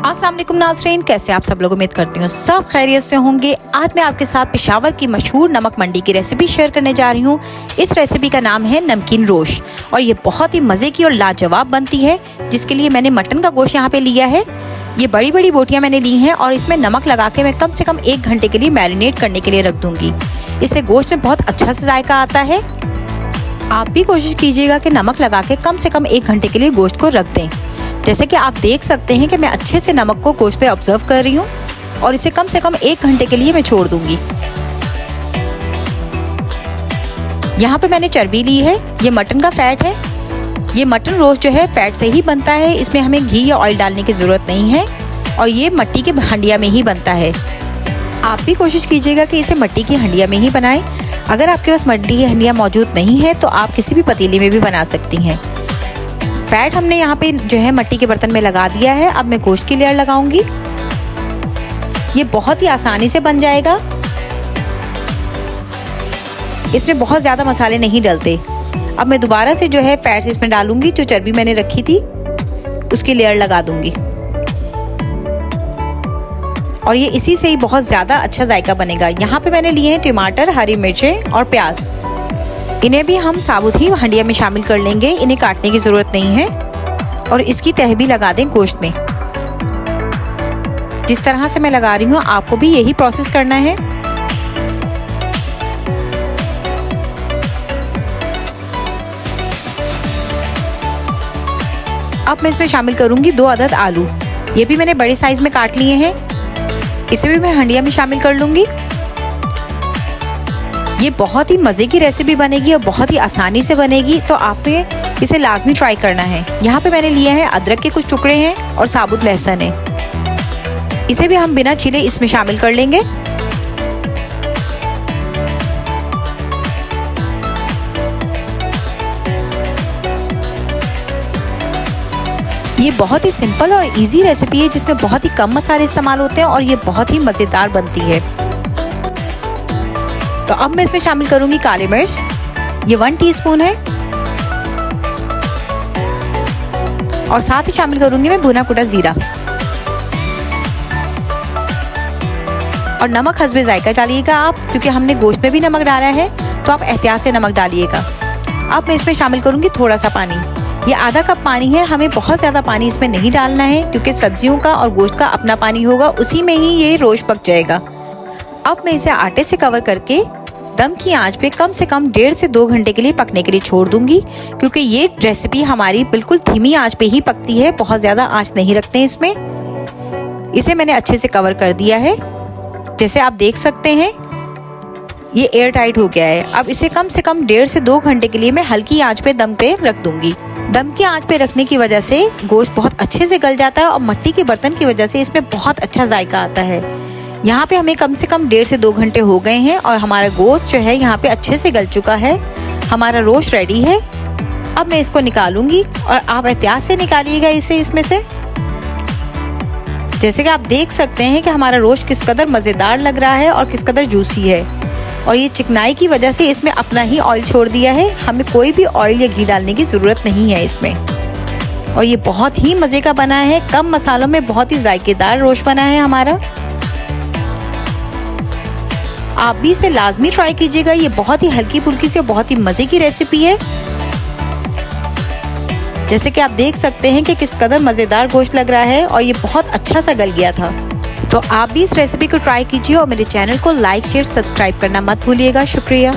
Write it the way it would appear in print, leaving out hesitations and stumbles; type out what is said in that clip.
अस्सलाम वालेकुम नाज़रीन, कैसे आप सब लोग। उम्मीद करती हूँ सब खैरियत से होंगे। आज मैं आपके साथ पेशावर की मशहूर नमक मंडी की रेसिपी शेयर करने जा रही हूँ। इस रेसिपी का नाम है नमकीन रोश और ये बहुत ही मज़े की और लाजवाब बनती है, जिसके लिए मैंने मटन का गोश्त यहाँ पे लिया है। ये बड़ी बड़ी बोटियाँ मैंने ली हैं और इसमें नमक लगा के मैं कम से कम 1 घंटे के लिए मैरिनेट करने के लिए रख दूँगी। इससे गोश्त में बहुत अच्छा से जायका आता है। आप भी कोशिश कीजिएगा कि नमक लगा के कम से कम 1 घंटे के लिए गोश्त को रख दें। जैसे कि आप देख सकते हैं कि मैं अच्छे से नमक को गोश्त पे ऑब्जर्व कर रही हूँ और इसे कम से कम 1 घंटे के लिए मैं छोड़ दूंगी। यहाँ पे मैंने चर्बी ली है, ये मटन का फैट है। ये मटन रोस्ट जो है फैट से ही बनता है, इसमें हमें घी या ऑयल डालने की ज़रूरत नहीं है और ये मिट्टी के हंडिया में ही बनता है। आप भी कोशिश कीजिएगा कि इसे मिट्टी की हंडिया में ही बनाएं। अगर आपके पास मिट्टी की हंडिया मौजूद नहीं है तो आप किसी भी पतीले में भी बना सकती हैं। फैट हमने यहाँ पे जो है मिट्टी के बर्तन में लगा दिया है। अब मैं गोश्त की लेयर लगाऊंगी। ये बहुत ही आसानी से बन जाएगा, इसमें बहुत ज़्यादा मसाले नहीं डलते। अब मैं दोबारा से जो है फैट्स इसमें डालूंगी, जो चर्बी मैंने रखी थी उसकी लेयर लगा दूंगी और ये इसी से ही बहुत ज़्यादा अच्छा जायका बनेगा। यहाँ पे मैंने लिए हैं टमाटर, हरी मिर्चें और प्याज। इन्हें भी हम साबुत ही हंडिया में शामिल कर लेंगे, इन्हें काटने की ज़रूरत नहीं है। और इसकी तह भी लगा दें गोश्त में। जिस तरह से मैं लगा रही हूँ आपको भी यही प्रोसेस करना है। अब मैं इसमें शामिल करूँगी 2 अदद आलू। ये भी मैंने बड़े साइज में काट लिए हैं, इसे भी मैं हंडिया में शामिल कर लूँगी। ये बहुत ही मज़े की रेसिपी बनेगी और बहुत ही आसानी से बनेगी, तो आपने इसे लाजमी ट्राई करना है। यहाँ पे मैंने लिया है अदरक के कुछ टुकड़े हैं और साबुत लहसुन है, इसे भी हम बिना छिले इसमें शामिल कर लेंगे। ये बहुत ही सिंपल और इजी रेसिपी है, जिसमें बहुत ही कम मसाले इस्तेमाल होते हैं और ये बहुत ही मज़ेदार बनती है। तो अब मैं इसमें शामिल करूंगी काली मिर्च, ये 1 टीस्पून है और साथ ही शामिल करूंगी मैं भुना कुटा जीरा और नमक हस्बे जायका डालिएगा आप, क्योंकि हमने गोश्त में भी नमक डाला है तो आप एहतियात से नमक डालिएगा। अब मैं इसमें शामिल करूंगी थोड़ा सा पानी, ये आधा कप पानी है। हमें बहुत ज़्यादा पानी इसमें नहीं डालना है, क्योंकि सब्जियों का और गोश्त का अपना पानी होगा, उसी में ही ये रोश पक जाएगा। अब मैं इसे आटे से कवर करके दम की आंच पे कम से कम 1.5 से 2 घंटे के लिए पकने के लिए छोड़ दूंगी, क्योंकि ये रेसिपी हमारी बिल्कुल धीमी आंच पे ही पकती है, बहुत ज़्यादा आंच नहीं रखते हैं इसमें। इसे मैंने अच्छे से कवर कर दिया है, जैसे आप देख सकते हैं ये एयर टाइट हो गया है। अब इसे कम से कम 1.5 से 2 घंटे के लिए मैं हल्की आंच पे दम पे रख दूंगी। दम की आंच पे रखने की वजह से गोश्त बहुत अच्छे से गल जाता है और मिट्टी के बर्तन की वजह से इसमें बहुत अच्छा जायका आता है। यहाँ पे हमें कम से कम 1.5 से 2 घंटे हो गए हैं और हमारा गोश्त जो है यहाँ पे अच्छे से गल चुका है। हमारा रोस्ट रेडी है। अब मैं इसको निकालूंगी और आप एहतियात से निकालिएगा इसे इसमें से। जैसे कि आप देख सकते हैं कि हमारा रोस्ट किस कदर मज़ेदार लग रहा है और किस कदर जूसी है और ये चिकनाई की वजह से इसमें अपना ही ऑयल छोड़ दिया है। हमें कोई भी ऑयल या घी डालने की ज़रूरत नहीं है इसमें और ये बहुत ही मज़े का बना है। कम मसालों में बहुत ही जायकेदार रोस्ट बना है हमारा। आप भी इसे लाजमी ट्राई कीजिएगा। ये बहुत ही हल्की फुल्की सी और बहुत ही मज़े की रेसिपी है। जैसे कि आप देख सकते हैं कि किस कदर मज़ेदार गोश्त लग रहा है और ये बहुत अच्छा सा गल गया था। तो आप भी इस रेसिपी को ट्राई कीजिए और मेरे चैनल को लाइक, शेयर, सब्सक्राइब करना मत भूलिएगा। शुक्रिया।